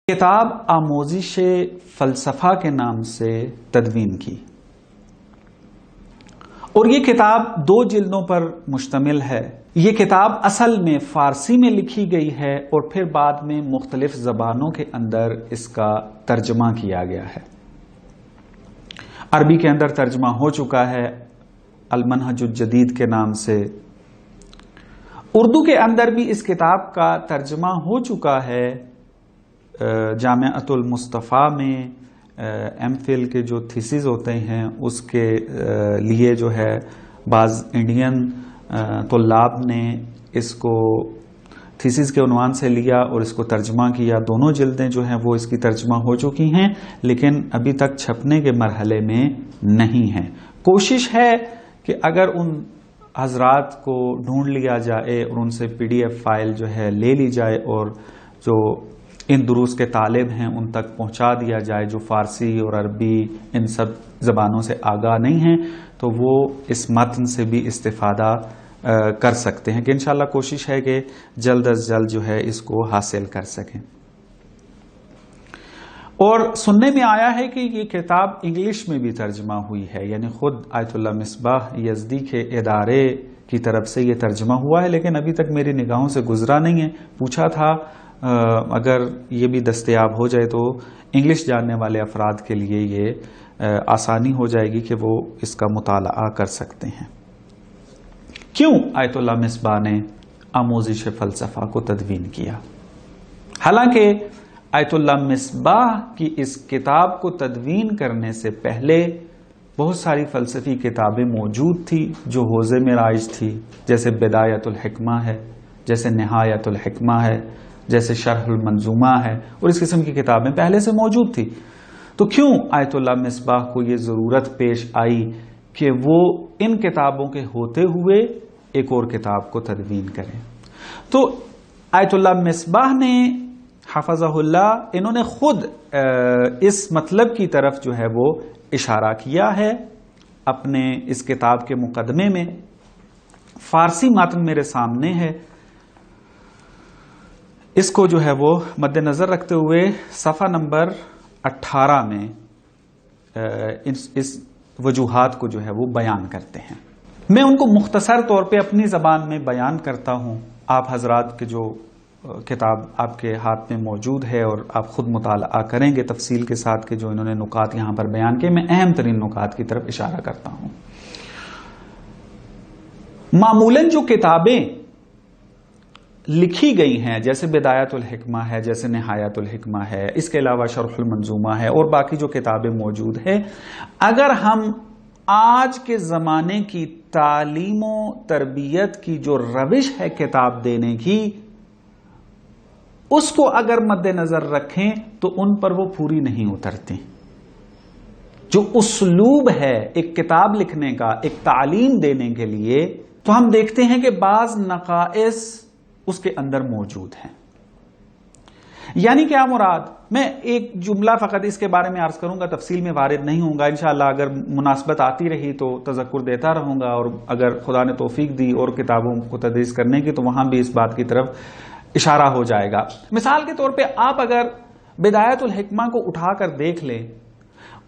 کتاب آموزش فلسفہ کے نام سے تدوین کی، اور یہ کتاب 2 جلدوں پر مشتمل ہے۔ یہ کتاب اصل میں فارسی میں لکھی گئی ہے اور پھر بعد میں مختلف زبانوں کے اندر اس کا ترجمہ کیا گیا ہے۔ عربی کے اندر ترجمہ ہو چکا ہے المنہج الجدید کے نام سے۔ اردو کے اندر بھی اس کتاب کا ترجمہ ہو چکا ہے۔ جامعۃ المصطفیٰ میں ایم فل کے جو تھیسز ہوتے ہیں اس کے لیے جو ہے بعض انڈین طلاب نے اس کو تھیسز کے عنوان سے لیا اور اس کو ترجمہ کیا۔ دونوں جلدیں جو ہیں وہ اس کی ترجمہ ہو چکی ہیں، لیکن ابھی تک چھپنے کے مرحلے میں نہیں ہیں۔ کوشش ہے کہ اگر ان حضرات کو ڈھونڈ لیا جائے اور ان سے PDF فائل جو ہے لے لی جائے اور جو ان دروس کے طالب ہیں ان تک پہنچا دیا جائے جو فارسی اور عربی ان سب زبانوں سے آگاہ نہیں ہیں، تو وہ اس متن سے بھی استفادہ کر سکتے ہیں کہ انشاءاللہ کوشش ہے کہ جلد از جلد جو ہے اس کو حاصل کر سکیں۔ اور سننے میں آیا ہے کہ یہ کتاب انگلش میں بھی ترجمہ ہوئی ہے، یعنی خود آیت اللہ مصباح یزدی کے ادارے کی طرف سے یہ ترجمہ ہوا ہے، لیکن ابھی تک میری نگاہوں سے گزرا نہیں ہے۔ پوچھا تھا اگر یہ بھی دستیاب ہو جائے تو انگلش جاننے والے افراد کے لیے یہ آسانی ہو جائے گی کہ وہ اس کا مطالعہ کر سکتے ہیں۔ کیوں آیت اللہ مصباح نے آموزش فلسفہ کو تدوین کیا؟ حالانکہ آیت اللہ مصباح کی اس کتاب کو تدوین کرنے سے پہلے بہت ساری فلسفی کتابیں موجود تھی جو حوزے میں رائج تھی، جیسے بدایت الحکمہ ہے، جیسے نہایت الحکمہ ہے، جیسے شرح المنظومہ ہے، اور اس قسم کی کتابیں پہلے سے موجود تھی۔ تو کیوں آیت اللہ مصباح کو یہ ضرورت پیش آئی کہ وہ ان کتابوں کے ہوتے ہوئے ایک اور کتاب کو تدوین کریں؟ تو آیت اللہ مصباح نے حفظہ اللہ انہوں نے خود اس مطلب کی طرف جو ہے وہ اشارہ کیا ہے اپنے اس کتاب کے مقدمے میں۔ فارسی متن میرے سامنے ہے، اس کو جو ہے وہ مد نظر رکھتے ہوئے صفحہ نمبر 18 میں اس وجوہات کو جو ہے وہ بیان کرتے ہیں۔ میں ان کو مختصر طور پہ اپنی زبان میں بیان کرتا ہوں۔ آپ حضرات کے جو کتاب آپ کے ہاتھ میں موجود ہے اور آپ خود مطالعہ کریں گے تفصیل کے ساتھ کہ جو انہوں نے نکات یہاں پر بیان کیے، میں اہم ترین نکات کی طرف اشارہ کرتا ہوں۔ معمولاً جو کتابیں لکھی گئی ہیں جیسے بدایت الحکمہ ہے، جیسے نہایت الحکمہ ہے، اس کے علاوہ شرح المنظومہ ہے اور باقی جو کتابیں موجود ہیں، اگر ہم آج کے زمانے کی تعلیم و تربیت کی جو روش ہے کتاب دینے کی، اس کو اگر مد نظر رکھیں تو ان پر وہ پوری نہیں اترتی۔ جو اسلوب ہے ایک کتاب لکھنے کا، ایک تعلیم دینے کے لیے، تو ہم دیکھتے ہیں کہ بعض نقائص اس کے اندر موجود ہیں۔ یعنی کیا مراد؟ میں ایک جملہ فقط اس کے بارے میں عرض کروں گا، تفصیل میں وارد نہیں ہوں گا۔ انشاءاللہ اگر مناسبت آتی رہی تو تذکر دیتا رہوں گا، اور اگر خدا نے توفیق دی اور کتابوں کو تدریس کرنے کی تو وہاں بھی اس بات کی طرف اشارہ ہو جائے گا۔ مثال کے طور پہ آپ اگر بدایت الحکمہ کو اٹھا کر دیکھ لیں،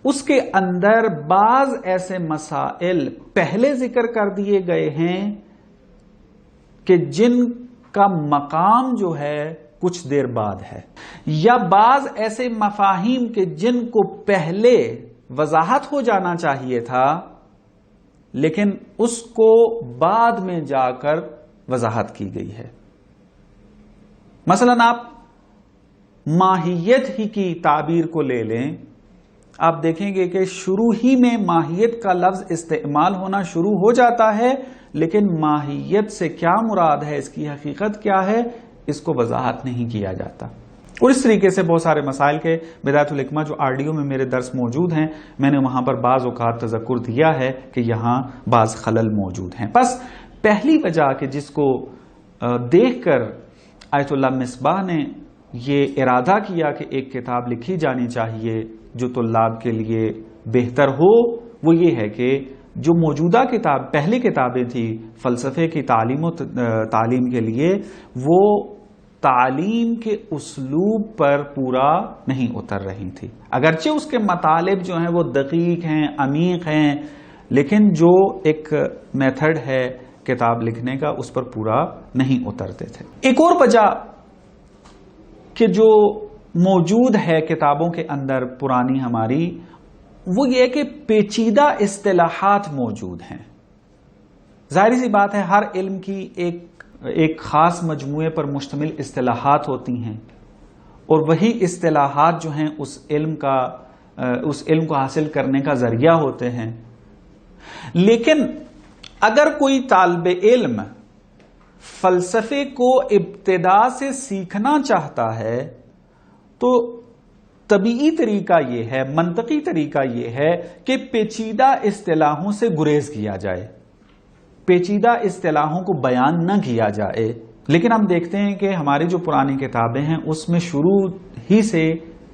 اس کے اندر بعض ایسے مسائل پہلے ذکر کر دیے گئے ہیں کہ جن کا مقام جو ہے کچھ دیر بعد ہے، یا بعض ایسے مفاہیم کے جن کو پہلے وضاحت ہو جانا چاہیے تھا لیکن اس کو بعد میں جا کر وضاحت کی گئی ہے۔ مثلا آپ ماہیت ہی کی تعبیر کو لے لیں، آپ دیکھیں گے کہ شروع ہی میں ماہیت کا لفظ استعمال ہونا شروع ہو جاتا ہے، لیکن ماہیت سے کیا مراد ہے، اس کی حقیقت کیا ہے، اس کو وضاحت نہیں کیا جاتا۔ اور اس طریقے سے بہت سارے مسائل کے بدایت الحکمہ جو آڈیو میں میرے درس موجود ہیں، میں نے وہاں پر بعض اوقات تذکر دیا ہے کہ یہاں بعض خلل موجود ہیں۔ بس پہلی وجہ کہ جس کو دیکھ کر آیت اللہ مصباح نے یہ ارادہ کیا کہ ایک کتاب لکھی جانی چاہیے جو طلاب کے لیے بہتر ہو، وہ یہ ہے کہ جو موجودہ کتاب پہلی کتابیں تھی فلسفے کی تعلیم کے لیے، وہ تعلیم کے اسلوب پر پورا نہیں اتر رہی تھی. اگرچہ اس کے مطالب جو ہیں وہ دقیق ہیں، عمیق ہیں، لیکن جو ایک میتھڈ ہے کتاب لکھنے کا اس پر پورا نہیں اترتے تھے. ایک اور وجہ کہ جو موجود ہے کتابوں کے اندر پرانی ہماری، وہ یہ کہ پیچیدہ اصطلاحات موجود ہیں. ظاہری سی بات ہے، ہر علم کی ایک خاص مجموعے پر مشتمل اصطلاحات ہوتی ہیں، اور وہی اصطلاحات جو ہیں اس علم کو حاصل کرنے کا ذریعہ ہوتے ہیں. لیکن اگر کوئی طالب علم فلسفے کو ابتدا سے سیکھنا چاہتا ہے تو طبیعی طریقہ یہ ہے، منطقی طریقہ یہ ہے کہ پیچیدہ اصطلاحوں سے گریز کیا جائے، پیچیدہ اصطلاحوں کو بیان نہ کیا جائے. لیکن ہم دیکھتے ہیں کہ ہماری جو پرانی کتابیں ہیں اس میں شروع ہی سے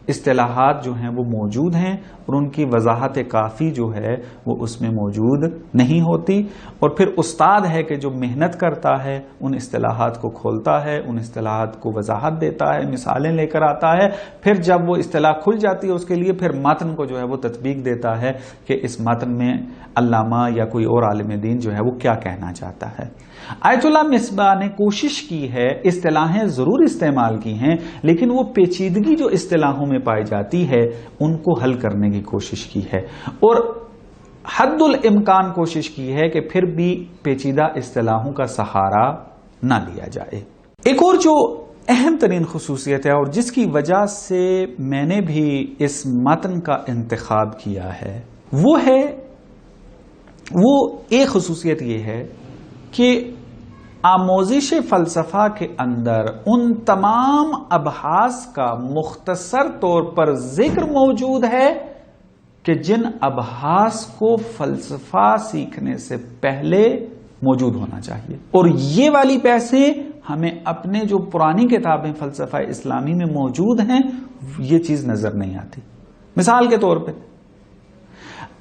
اصطلاحات جو ہیں وہ موجود ہیں، اور ان کی وضاحت کافی جو ہے وہ اس میں موجود نہیں ہوتی. اور پھر استاد ہے کہ جو محنت کرتا ہے ان اصطلاحات کو کھولتا ہے، ان اصطلاحات کو وضاحت دیتا ہے، مثالیں لے کر آتا ہے. پھر جب وہ اصطلاح کھل جاتی ہے اس کے لیے پھر متن کو جو ہے وہ تطبیق دیتا ہے کہ اس متن میں علامہ یا کوئی اور عالم دین جو ہے وہ کیا کہنا چاہتا ہے. آیت اللہ مصباح نے کوشش کی ہے، اصطلاحیں ضرور استعمال کی ہیں، لیکن وہ پیچیدگی جو اصطلاحوں میں پائی جاتی ہے ان کو حل کرنے کی کوشش کی ہے، اور حد الامکان کوشش کی ہے کہ پھر بھی پیچیدہ اصطلاحوں کا سہارا نہ لیا جائے. ایک اور جو اہم ترین خصوصیت ہے اور جس کی وجہ سے میں نے بھی اس متن کا انتخاب کیا ہے وہ ایک خصوصیت یہ ہے کہ آموزش فلسفہ کے اندر ان تمام ابحاث کا مختصر طور پر ذکر موجود ہے کہ جن ابحاث کو فلسفہ سیکھنے سے پہلے موجود ہونا چاہیے. اور یہ والی بحثیں ہمیں اپنے جو پرانی کتابیں فلسفہ اسلامی میں موجود ہیں یہ چیز نظر نہیں آتی. مثال کے طور پہ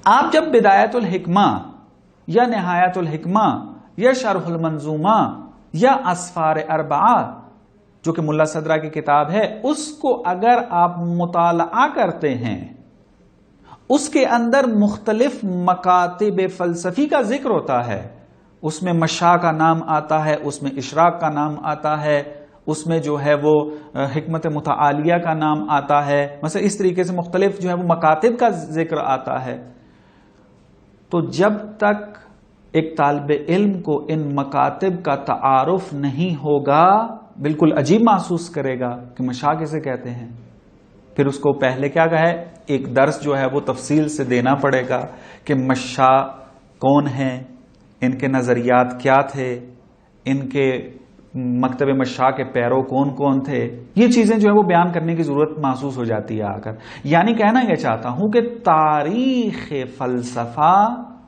آپ جب بدایت الحکمہ یا نہایت الحکمہ یا شرح المنظومہ یا اسفار اربعہ جو کہ ملا صدرہ کی کتاب ہے اس کو اگر آپ مطالعہ کرتے ہیں، اس کے اندر مختلف مکاتب فلسفی کا ذکر ہوتا ہے. اس میں مشاء کا نام آتا ہے، اس میں اشراق کا نام آتا ہے، اس میں جو ہے وہ حکمت متعالیہ کا نام آتا ہے، مثلا اس طریقے سے مختلف جو ہے وہ مکاتب کا ذکر آتا ہے. تو جب تک ایک طالب علم کو ان مکاتب کا تعارف نہیں ہوگا بالکل عجیب محسوس کرے گا کہ مشاء کسے کہتے ہیں. پھر اس کو پہلے کیا کہا ہے، ایک درس جو ہے وہ تفصیل سے دینا پڑے گا کہ مشاء کون ہیں، ان کے نظریات کیا تھے، ان کے مکتب مشاء کے پیرو کون کون تھے. یہ چیزیں جو ہے وہ بیان کرنے کی ضرورت محسوس ہو جاتی ہے آ کر. یعنی کہنا یہ چاہتا ہوں کہ تاریخ فلسفہ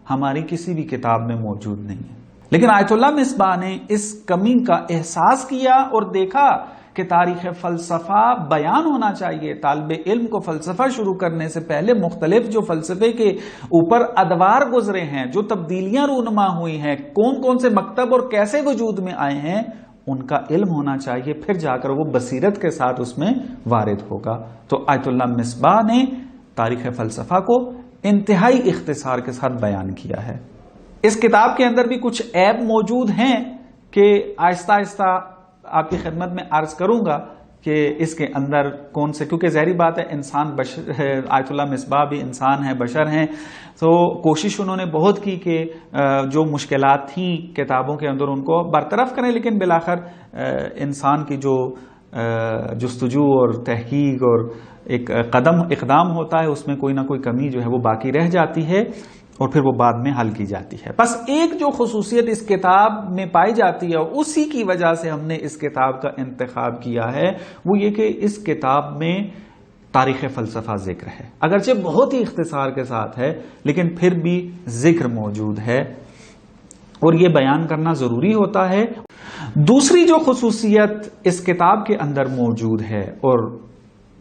ہماری کسی بھی کتاب میں موجود نہیں ہے. لیکن آیت اللہ مصباح نے اس کمی کا احساس کیا اور دیکھا کہ تاریخ فلسفہ بیان ہونا چاہیے. طالب علم کو فلسفہ شروع کرنے سے پہلے مختلف جو فلسفے کے اوپر ادوار گزرے ہیں، جو تبدیلیاں رونما ہوئی ہیں، کون کون سے مکتب اور کیسے وجود میں آئے ہیں، ان کا علم ہونا چاہیے. پھر جا کر وہ بصیرت کے ساتھ اس میں وارد ہوگا. تو آیت اللہ مصباح نے تاریخ فلسفہ کو انتہائی اختصار کے ساتھ بیان کیا ہے. اس کتاب کے اندر بھی کچھ عیب موجود ہیں کہ آہستہ آہستہ آپ کی خدمت میں عرض کروں گا کہ اس کے اندر کون سے، کیونکہ ظاہری بات ہے انسان بشر ہے، آیت اللہ مصباح بھی انسان ہے، بشر ہیں. تو کوشش انہوں نے بہت کی کہ جو مشکلات تھیں کتابوں کے اندر ان کو برطرف کریں، لیکن بالآخر انسان کی جو جستجو اور تحقیق اور ایک اقدام ہوتا ہے اس میں کوئی نہ کوئی کمی جو ہے وہ باقی رہ جاتی ہے اور پھر وہ بعد میں حل کی جاتی ہے. بس ایک جو خصوصیت اس کتاب میں پائی جاتی ہے اسی کی وجہ سے ہم نے اس کتاب کا انتخاب کیا ہے، وہ یہ کہ اس کتاب میں تاریخ فلسفہ ذکر ہے. اگرچہ بہت ہی اختصار کے ساتھ ہے لیکن پھر بھی ذکر موجود ہے اور یہ بیان کرنا ضروری ہوتا ہے. دوسری جو خصوصیت اس کتاب کے اندر موجود ہے اور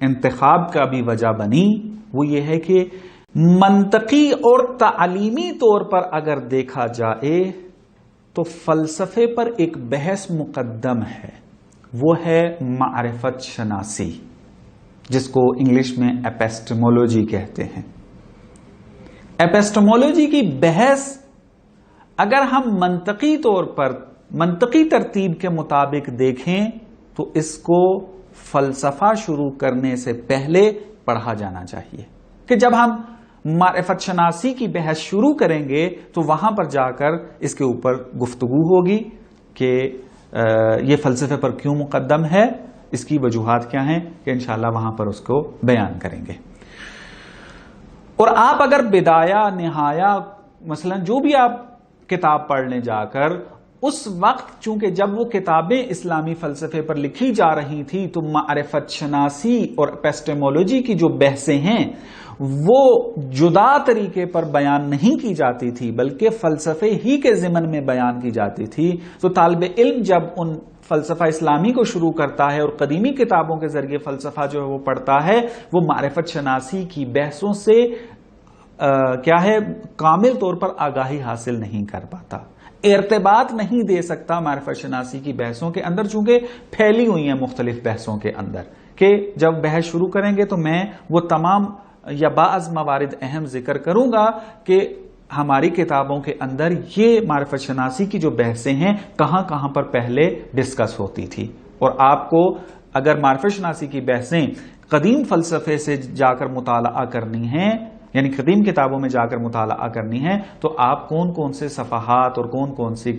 انتخاب کا بھی وجہ بنی وہ یہ ہے کہ منطقی اور تعلیمی طور پر اگر دیکھا جائے تو فلسفے پر ایک بحث مقدم ہے وہ ہے معرفت شناسی، جس کو انگلش میں ایپسٹمولوجی کہتے ہیں۔ ایپسٹمولوجی کی بحث اگر ہم منطقی طور پر منطقی ترتیب کے مطابق دیکھیں تو اس کو فلسفہ شروع کرنے سے پہلے پڑھا جانا چاہیے، کہ جب ہم معرفت شناسی کی بحث شروع کریں گے تو وہاں پر جا کر اس کے اوپر گفتگو ہوگی کہ یہ فلسفے پر کیوں مقدم ہے، اس کی وجوہات کیا ہیں، کہ انشاءاللہ وہاں پر اس کو بیان کریں گے۔ اور آپ اگر بدایہ نہایہ مثلا جو بھی آپ کتاب پڑھنے جا کر، اس وقت چونکہ جب وہ کتابیں اسلامی فلسفے پر لکھی جا رہی تھی تو معرفت شناسی اور ایپسٹمولوجی کی جو بحثیں ہیں وہ جدا طریقے پر بیان نہیں کی جاتی تھی، بلکہ فلسفے ہی کے ضمن میں بیان کی جاتی تھی۔ تو طالب علم جب ان فلسفہ اسلامی کو شروع کرتا ہے اور قدیمی کتابوں کے ذریعے فلسفہ جو ہے وہ پڑھتا ہے، وہ معرفت شناسی کی بحثوں سے کیا ہے کامل طور پر آگاہی حاصل نہیں کر پاتا، ارتباط نہیں دے سکتا معرفت شناسی کی بحثوں کے اندر، چونکہ پھیلی ہوئی ہیں مختلف بحثوں کے اندر، کہ جب بحث شروع کریں گے تو میں وہ تمام یا بعض موارد اہم ذکر کروں گا کہ ہماری کتابوں کے اندر یہ معرفت شناسی کی جو بحثیں ہیں کہاں کہاں پر پہلے ڈسکس ہوتی تھی۔ اور آپ کو اگر معرفت شناسی کی بحثیں قدیم فلسفے سے جا کر مطالعہ کرنی ہیں، یعنی قدیم کتابوں میں جا کر مطالعہ کرنی ہے، تو آپ کون کون سے صفحات اور کون کون سی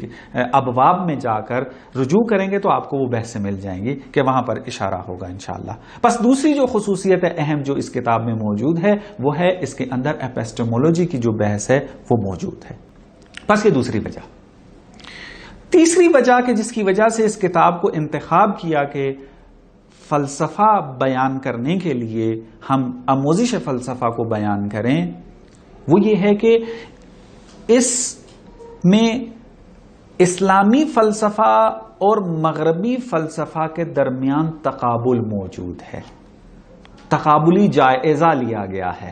ابواب میں جا کر رجوع کریں گے تو آپ کو وہ بحثیں مل جائیں گی کہ وہاں پر اشارہ ہوگا انشاءاللہ۔ بس دوسری جو خصوصیت اہم جو اس کتاب میں موجود ہے وہ ہے اس کے اندر ایپسٹمولوجی کی جو بحث ہے وہ موجود ہے۔ بس یہ دوسری وجہ۔ تیسری وجہ کہ جس کی وجہ سے اس کتاب کو انتخاب کیا کہ فلسفہ بیان کرنے کے لیے ہم آموزش فلسفہ کو بیان کریں، وہ یہ ہے کہ اس میں اسلامی فلسفہ اور مغربی فلسفہ کے درمیان تقابل موجود ہے، تقابلی جائزہ لیا گیا ہے۔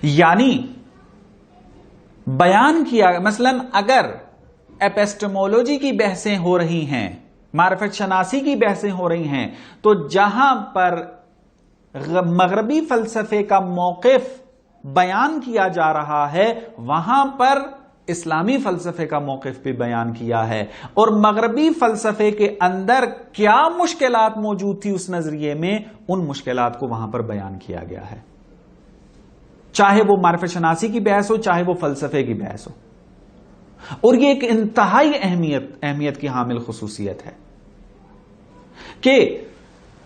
یعنی بیان کیا مثلا اگر ایپسٹمولوجی کی بحثیں ہو رہی ہیں، معرفت شناسی کی بحثیں ہو رہی ہیں، تو جہاں پر مغربی فلسفے کا موقف بیان کیا جا رہا ہے وہاں پر اسلامی فلسفے کا موقف بھی بیان کیا ہے، اور مغربی فلسفے کے اندر کیا مشکلات موجود تھی اس نظریے میں، ان مشکلات کو وہاں پر بیان کیا گیا ہے، چاہے وہ معرفت شناسی کی بحث ہو چاہے وہ فلسفے کی بحث ہو۔ اور یہ ایک انتہائی اہمیت کی حامل خصوصیت ہے کہ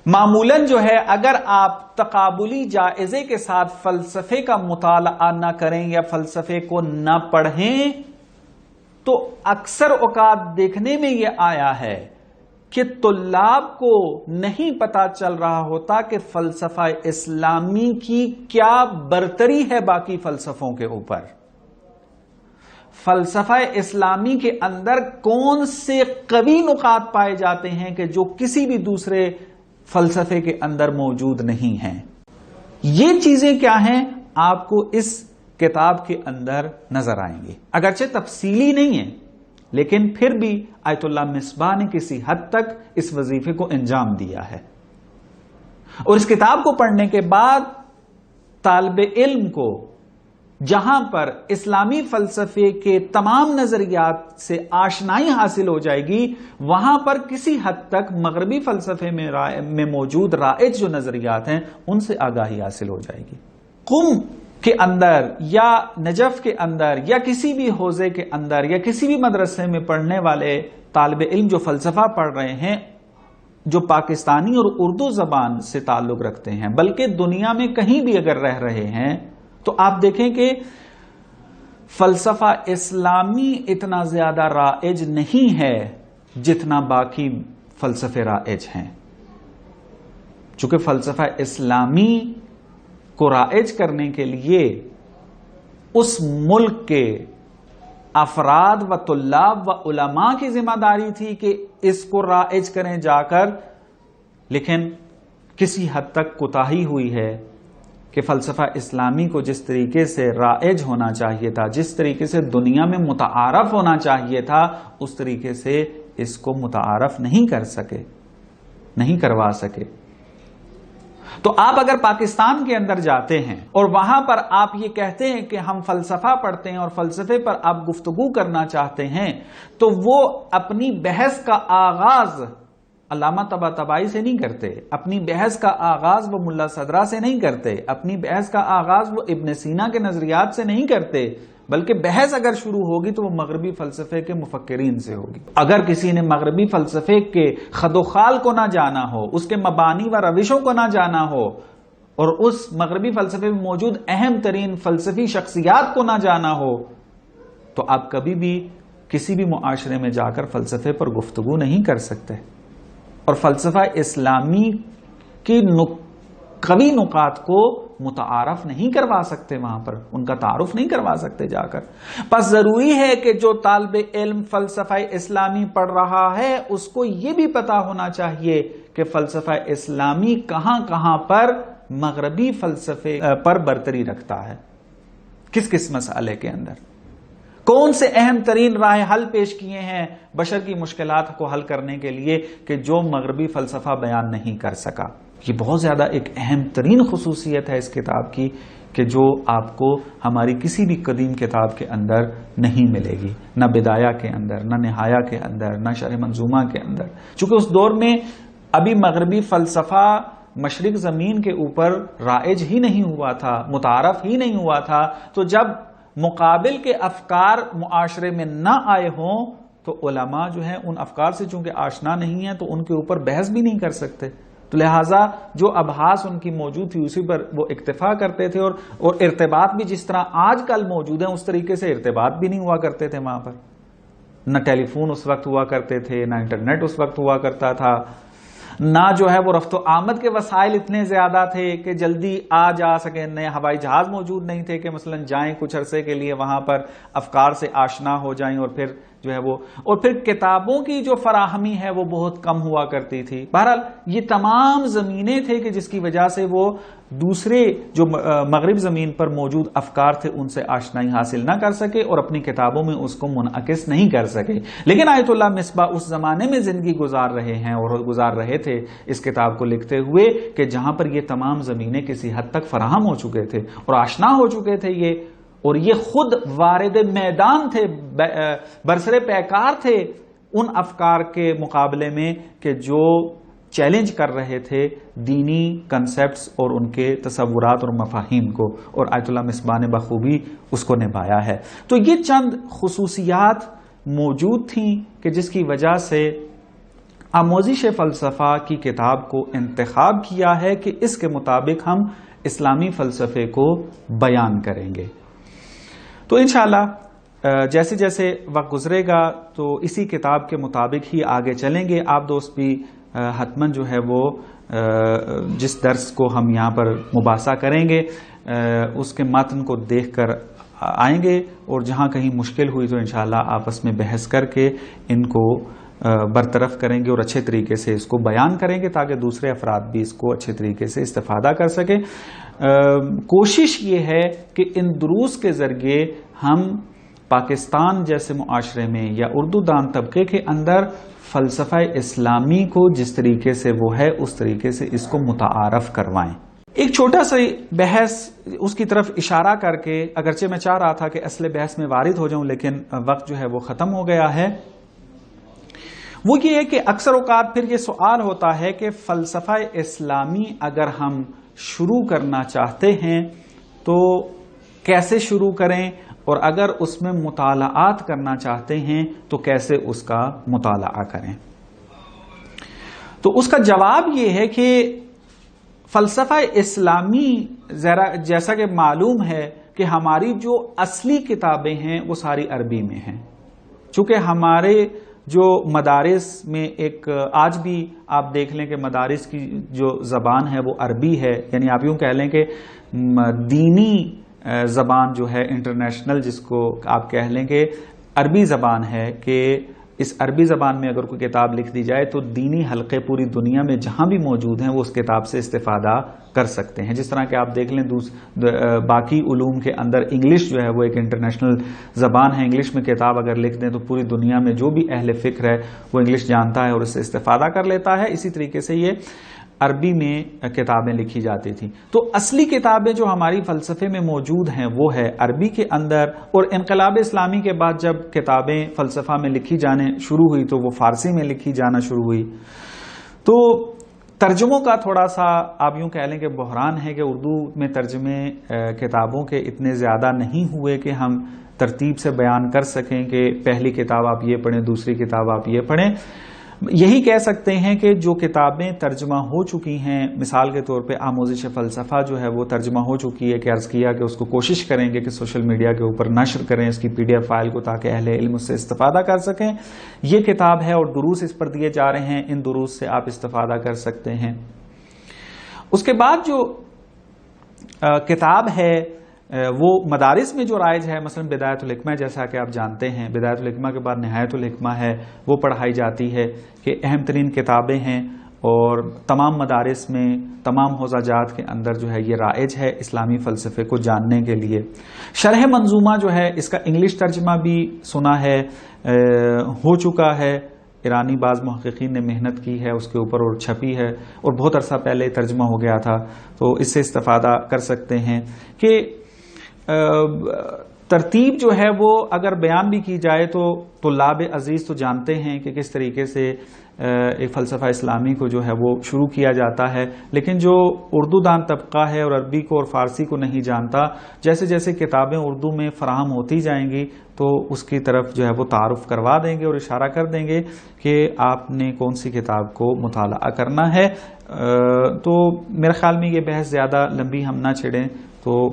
معمولاً جو ہے اگر آپ تقابلی جائزے کے ساتھ فلسفے کا مطالعہ نہ کریں یا فلسفے کو نہ پڑھیں تو اکثر اوقات دیکھنے میں یہ آیا ہے کہ طلاب کو نہیں پتا چل رہا ہوتا کہ فلسفہ اسلامی کی کیا برتری ہے باقی فلسفوں کے اوپر، فلسفہ اسلامی کے اندر کون سے قوی نقاط پائے جاتے ہیں کہ جو کسی بھی دوسرے فلسفے کے اندر موجود نہیں ہیں۔ یہ چیزیں کیا ہیں آپ کو اس کتاب کے اندر نظر آئیں گی، اگرچہ تفصیلی نہیں ہے لیکن پھر بھی آیت اللہ مصباح نے کسی حد تک اس وظیفے کو انجام دیا ہے۔ اور اس کتاب کو پڑھنے کے بعد طالب علم کو جہاں پر اسلامی فلسفے کے تمام نظریات سے آشنائی حاصل ہو جائے گی، وہاں پر کسی حد تک مغربی فلسفے میں موجود رائج جو نظریات ہیں ان سے آگاہی حاصل ہو جائے گی۔ قم کے اندر یا نجف کے اندر یا کسی بھی حوزے کے اندر یا کسی بھی مدرسے میں پڑھنے والے طالب علم جو فلسفہ پڑھ رہے ہیں، جو پاکستانی اور اردو زبان سے تعلق رکھتے ہیں، بلکہ دنیا میں کہیں بھی اگر رہ رہے ہیں، تو آپ دیکھیں کہ فلسفہ اسلامی اتنا زیادہ رائج نہیں ہے جتنا باقی فلسفے رائج ہیں، چونکہ فلسفہ اسلامی کو رائج کرنے کے لیے اس ملک کے افراد و طلاب و علماء کی ذمہ داری تھی کہ اس کو رائج کریں جا کر، لیکن کسی حد تک کوتاہی ہوئی ہے کہ فلسفہ اسلامی کو جس طریقے سے رائج ہونا چاہیے تھا، جس طریقے سے دنیا میں متعارف ہونا چاہیے تھا، اس طریقے سے اس کو متعارف نہیں کر سکے، نہیں کروا سکے۔ تو آپ اگر پاکستان کے اندر جاتے ہیں اور وہاں پر آپ یہ کہتے ہیں کہ ہم فلسفہ پڑھتے ہیں اور فلسفے پر آپ گفتگو کرنا چاہتے ہیں، تو وہ اپنی بحث کا آغاز علامہ طباطبائی سے نہیں کرتے، اپنی بحث کا آغاز وہ ملا صدرہ سے نہیں کرتے، اپنی بحث کا آغاز وہ ابن سینا کے نظریات سے نہیں کرتے، بلکہ بحث اگر شروع ہوگی تو وہ مغربی فلسفے کے مفکرین سے ہوگی۔ اگر کسی نے مغربی فلسفے کے خد و خال کو نہ جانا ہو، اس کے مبانی و روشوں کو نہ جانا ہو، اور اس مغربی فلسفے میں موجود اہم ترین فلسفی شخصیات کو نہ جانا ہو، تو آپ کبھی بھی کسی بھی معاشرے میں جا کر فلسفے پر گفتگو نہیں کر سکتے، اور فلسفہ اسلامی کی قوی نکات کو متعارف نہیں کروا سکتے، وہاں پر ان کا تعارف نہیں کروا سکتے جا کر۔ پس ضروری ہے کہ جو طالب علم فلسفہ اسلامی پڑھ رہا ہے اس کو یہ بھی پتا ہونا چاہیے کہ فلسفہ اسلامی کہاں کہاں پر مغربی فلسفے پر برتری رکھتا ہے، کس کس مسئلے کے اندر کون سے اہم ترین راہ حل پیش کیے ہیں بشر کی مشکلات کو حل کرنے کے لیے کہ جو مغربی فلسفہ بیان نہیں کر سکا۔ یہ بہت زیادہ ایک اہم ترین خصوصیت ہے اس کتاب کی کہ جو آپ کو ہماری کسی بھی قدیم کتاب کے اندر نہیں ملے گی، نہ بدایہ کے اندر، نہ نہایہ کے اندر، نہ شرح منظومہ کے اندر، چونکہ اس دور میں ابھی مغربی فلسفہ مشرق زمین کے اوپر رائج ہی نہیں ہوا تھا، متعارف ہی نہیں ہوا تھا۔ تو جب مقابل کے افکار معاشرے میں نہ آئے ہوں تو علماء جو ہیں ان افکار سے چونکہ آشنا نہیں ہیں تو ان کے اوپر بحث بھی نہیں کر سکتے، تو لہٰذا جو ابحاث ان کی موجود تھی اسی پر وہ اکتفا کرتے تھے، اور ارتباط بھی جس طرح آج کل موجود ہیں اس طریقے سے ارتباط بھی نہیں ہوا کرتے تھے وہاں پر، نہ ٹیلی فون اس وقت ہوا کرتے تھے، نہ انٹرنیٹ اس وقت ہوا کرتا تھا، نہ جو ہے وہ رفت و آمد کے وسائل اتنے زیادہ تھے کہ جلدی آ جا سکیں، نئے ہوائی جہاز موجود نہیں تھے کہ مثلا جائیں کچھ عرصے کے لیے وہاں پر افکار سے آشنا ہو جائیں، اور پھر جو ہے وہ، اور پھر کتابوں کی جو فراہمی ہے وہ بہت کم ہوا کرتی تھی۔ بہرحال یہ تمام زمینیں تھے کہ جس کی وجہ سے وہ دوسرے جو مغرب زمین پر موجود افکار تھے ان سے آشنائی حاصل نہ کر سکے اور اپنی کتابوں میں اس کو منعکس نہیں کر سکے۔ لیکن آیت اللہ مصباح اس زمانے میں زندگی گزار رہے ہیں اور گزار رہے تھے اس کتاب کو لکھتے ہوئے کہ جہاں پر یہ تمام زمینیں کسی حد تک فراہم ہو چکے تھے اور آشنا ہو چکے تھے یہ، اور یہ خود وارد میدان تھے، برسر پیکار تھے ان افکار کے مقابلے میں کہ جو چیلنج کر رہے تھے دینی کنسپٹس اور ان کے تصورات اور مفاہیم کو، اور آیت اللہ مصباح نے بخوبی اس کو نبھایا ہے۔ تو یہ چند خصوصیات موجود تھیں کہ جس کی وجہ سے آموزش فلسفہ کی کتاب کو انتخاب کیا ہے کہ اس کے مطابق ہم اسلامی فلسفے کو بیان کریں گے۔ تو انشاءاللہ جیسے جیسے وقت گزرے گا تو اسی کتاب کے مطابق ہی آگے چلیں گے۔ آپ دوست بھی حتماً جو ہے وہ جس درس کو ہم یہاں پر مباحثہ کریں گے اس کے متن کو دیکھ کر آئیں گے، اور جہاں کہیں مشکل ہوئی تو انشاءاللہ آپس میں بحث کر کے ان کو برطرف کریں گے اور اچھے طریقے سے اس کو بیان کریں گے تاکہ دوسرے افراد بھی اس کو اچھے طریقے سے استفادہ کر سکیں۔ کوشش یہ ہے کہ ان دروس کے ذریعے ہم پاکستان جیسے معاشرے میں یا اردو دان طبقے کے اندر فلسفہ اسلامی کو جس طریقے سے وہ ہے اس طریقے سے اس کو متعارف کروائیں۔ ایک چھوٹا سا بحث اس کی طرف اشارہ کر کے، اگرچہ میں چاہ رہا تھا کہ اصل بحث میں وارد ہو جاؤں لیکن وقت جو ہے وہ ختم ہو گیا ہے، وہ یہ ہے کہ اکثر اوقات پھر یہ سوال ہوتا ہے کہ فلسفہ اسلامی اگر ہم شروع کرنا چاہتے ہیں تو کیسے شروع کریں، اور اگر اس میں مطالعات کرنا چاہتے ہیں تو کیسے اس کا مطالعہ کریں۔ تو اس کا جواب یہ ہے کہ فلسفہ اسلامی جیسا کہ معلوم ہے کہ ہماری جو اصلی کتابیں ہیں وہ ساری عربی میں ہیں، چونکہ ہمارے جو مدارس میں ایک آج بھی آپ دیکھ لیں کہ مدارس کی جو زبان ہے وہ عربی ہے، یعنی آپ یوں کہہ لیں کہ دینی زبان جو ہے انٹرنیشنل جس کو آپ کہہ لیں کہ عربی زبان ہے، کہ اس عربی زبان میں اگر کوئی کتاب لکھ دی جائے تو دینی حلقے پوری دنیا میں جہاں بھی موجود ہیں وہ اس کتاب سے استفادہ کر سکتے ہیں. جس طرح کہ آپ دیکھ لیں باقی علوم کے اندر انگلش جو ہے وہ ایک انٹرنیشنل زبان ہے. انگلش میں کتاب اگر لکھ دیں تو پوری دنیا میں جو بھی اہل فکر ہے وہ انگلش جانتا ہے اور اس سے استفادہ کر لیتا ہے. اسی طریقے سے یہ عربی میں کتابیں لکھی جاتی تھیں. تو اصلی کتابیں جو ہماری فلسفے میں موجود ہیں وہ ہے عربی کے اندر, اور انقلاب اسلامی کے بعد جب کتابیں فلسفہ میں لکھی جانے شروع ہوئی تو وہ فارسی میں لکھی جانا شروع ہوئی. تو ترجموں کا تھوڑا سا آپ یوں کہہ لیں کہ بحران ہے کہ اردو میں ترجمے کتابوں کے اتنے زیادہ نہیں ہوئے کہ ہم ترتیب سے بیان کر سکیں کہ پہلی کتاب آپ یہ پڑھیں, دوسری کتاب آپ یہ پڑھیں. یہی کہہ سکتے ہیں کہ جو کتابیں ترجمہ ہو چکی ہیں, مثال کے طور پہ آموزش فلسفہ جو ہے وہ ترجمہ ہو چکی ہے, کہ عرض کیا کہ اس کو کوشش کریں گے کہ سوشل میڈیا کے اوپر نشر کریں اس کی PDF فائل کو, تاکہ اہل علم اس سے استفادہ کر سکیں. یہ کتاب ہے اور دروس اس پر دیے جا رہے ہیں, ان دروس سے آپ استفادہ کر سکتے ہیں. اس کے بعد جو کتاب ہے وہ مدارس میں جو رائج ہے, مثلا بدایت الحکمہ, جیسا کہ آپ جانتے ہیں بدایت الحکمہ کے بعد نہایت الحکمہ ہے, وہ پڑھائی جاتی ہے کہ اہم ترین کتابیں ہیں اور تمام مدارس میں تمام حوزہ جات کے اندر جو ہے یہ رائج ہے اسلامی فلسفے کو جاننے کے لیے. شرح منظومہ جو ہے اس کا انگلش ترجمہ بھی سنا ہے ہو چکا ہے, ایرانی بعض محققین نے محنت کی ہے اس کے اوپر اور چھپی ہے, اور بہت عرصہ پہلے ترجمہ ہو گیا تھا, تو اس سے استفادہ کر سکتے ہیں. کہ ترتیب جو ہے وہ اگر بیان بھی کی جائے تو طلاب عزیز تو جانتے ہیں کہ کس طریقے سے ایک فلسفہ اسلامی کو جو ہے وہ شروع کیا جاتا ہے, لیکن جو اردو دان طبقہ ہے اور عربی کو اور فارسی کو نہیں جانتا, جیسے جیسے کتابیں اردو میں فراہم ہوتی جائیں گی تو اس کی طرف جو ہے وہ تعارف کروا دیں گے اور اشارہ کر دیں گے کہ آپ نے کون سی کتاب کو مطالعہ کرنا ہے. تو میرے خیال میں یہ بحث زیادہ لمبی ہم نہ چھیڑیں, تو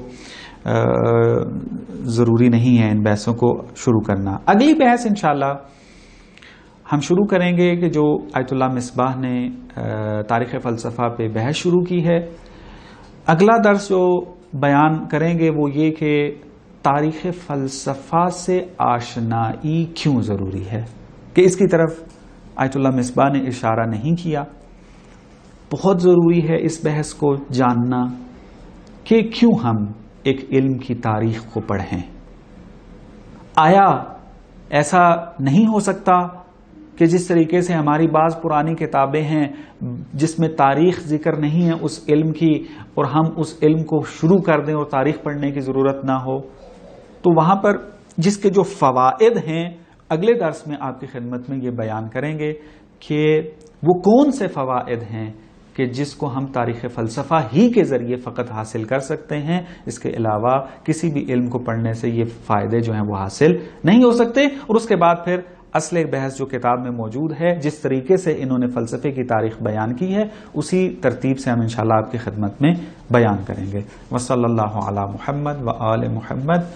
ضروری نہیں ہے ان بحثوں کو شروع کرنا. اگلی بحث انشاءاللہ ہم شروع کریں گے کہ جو آیت اللہ مصباح نے تاریخ فلسفہ پہ بحث شروع کی ہے. اگلا درس جو بیان کریں گے وہ یہ کہ تاریخ فلسفہ سے آشنائی کیوں ضروری ہے, کہ اس کی طرف آیت اللہ مصباح نے اشارہ نہیں کیا. بہت ضروری ہے اس بحث کو جاننا کہ کیوں ہم ایک علم کی تاریخ کو پڑھیں. آیا ایسا نہیں ہو سکتا کہ جس طریقے سے ہماری بعض پرانی کتابیں ہیں جس میں تاریخ ذکر نہیں ہے اس علم کی, اور ہم اس علم کو شروع کر دیں اور تاریخ پڑھنے کی ضرورت نہ ہو؟ تو وہاں پر جس کے جو فوائد ہیں اگلے درس میں آپ کی خدمت میں یہ بیان کریں گے کہ وہ کون سے فوائد ہیں کہ جس کو ہم تاریخ فلسفہ ہی کے ذریعے فقط حاصل کر سکتے ہیں. اس کے علاوہ کسی بھی علم کو پڑھنے سے یہ فائدے جو ہیں وہ حاصل نہیں ہو سکتے. اور اس کے بعد پھر اصل بحث جو کتاب میں موجود ہے, جس طریقے سے انہوں نے فلسفے کی تاریخ بیان کی ہے اسی ترتیب سے ہم انشاءاللہ آپ کی خدمت میں بیان کریں گے. وصلی اللہ علی محمد و آل محمد.